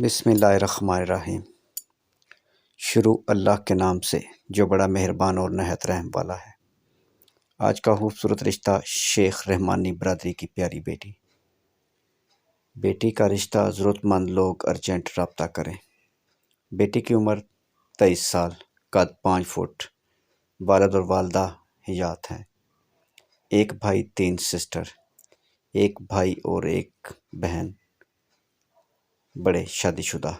بسم اللہ الرحمن الرحیم۔ شروع اللہ کے نام سے جو بڑا مہربان اور نہایت رحم والا ہے۔ آج کا خوبصورت رشتہ شیخ رحمانی برادری کی پیاری بیٹی کا رشتہ ضرورت مند لوگ ارجنٹ رابطہ کریں۔ بیٹی کی عمر 23 سال، قد 5 فٹ، والد اور والدہ حیات ہیں۔ ایک بھائی 3 سسٹر، ایک بھائی اور ایک بہن، بڑے شادی شدہ۔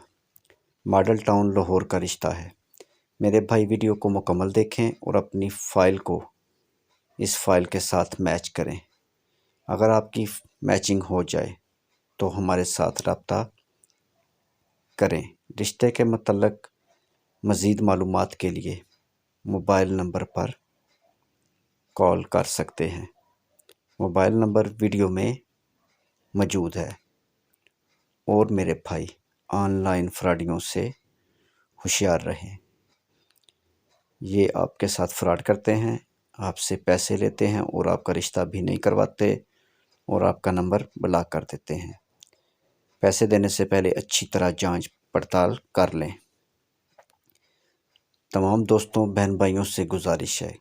ماڈل ٹاؤن لاہور کا رشتہ ہے۔ میرے بھائی ویڈیو کو مکمل دیکھیں اور اپنی فائل کو اس فائل کے ساتھ میچ کریں۔ اگر آپ کی میچنگ ہو جائے تو ہمارے ساتھ رابطہ کریں۔ رشتے کے متعلق مزید معلومات کے لیے موبائل نمبر پر کال کر سکتے ہیں۔ موبائل نمبر ویڈیو میں موجود ہے۔ اور میرے بھائی آن لائن فراڈیوں سے ہوشیار رہیں۔ یہ آپ کے ساتھ فراڈ کرتے ہیں، آپ سے پیسے لیتے ہیں اور آپ کا رشتہ بھی نہیں کرواتے اور آپ کا نمبر بلاک کر دیتے ہیں۔ پیسے دینے سے پہلے اچھی طرح جانچ پڑتال کر لیں۔ تمام دوستوں بہن بھائیوں سے گزارش ہے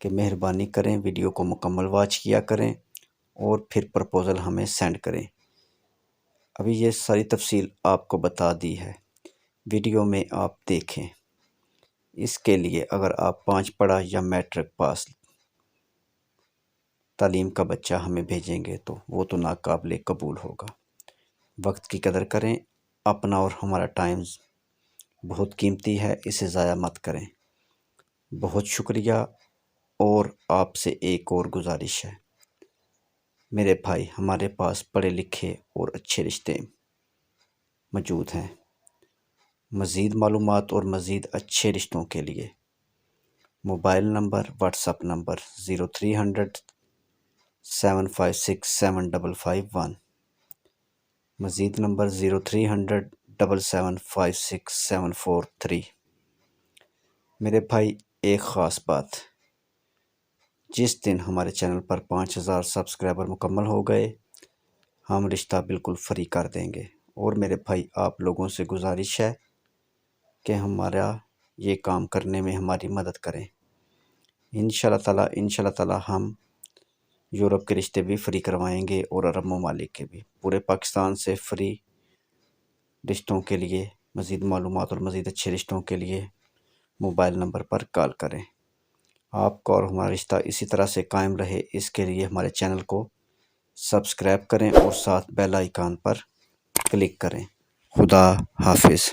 کہ مہربانی کریں ویڈیو کو مکمل واچ کیا کریں اور پھر پرپوزل ہمیں سینڈ کریں۔ ابھی یہ ساری تفصیل آپ کو بتا دی ہے، ویڈیو میں آپ دیکھیں۔ اس کے لیے اگر آپ 5 پڑھا یا میٹرک پاس تعلیم کا بچہ ہمیں بھیجیں گے تو وہ تو ناقابل قبول ہوگا۔ وقت کی قدر کریں، اپنا اور ہمارا ٹائم بہت قیمتی ہے، اسے ضائع مت کریں۔ بہت شکریہ۔ اور آپ سے ایک اور گزارش ہے میرے بھائی، ہمارے پاس پڑھے لکھے اور اچھے رشتے موجود ہیں۔ مزید معلومات اور مزید اچھے رشتوں کے لیے mobile number, what's app number 0300 756 7551، مزید نمبر 0300 775 743۔ میرے بھائی ایک خاص بات، جس دن ہمارے چینل پر 5000 سبسکرائبر مکمل ہو گئے ہم رشتہ بالکل فری کر دیں گے۔ اور میرے بھائی آپ لوگوں سے گزارش ہے کہ ہمارا یہ کام کرنے میں ہماری مدد کریں۔ انشاءاللہ تعالی ہم یورپ کے رشتے بھی فری کروائیں گے اور عرب ممالک کے بھی۔ پورے پاکستان سے فری رشتوں کے لیے، مزید معلومات اور مزید اچھے رشتوں کے لیے موبائل نمبر پر کال کریں۔ آپ کا اور ہمارا رشتہ اسی طرح سے قائم رہے، اس کے لیے ہمارے چینل کو سبسکرائب کریں اور ساتھ بیل آئیکن پر کلک کریں۔ خدا حافظ۔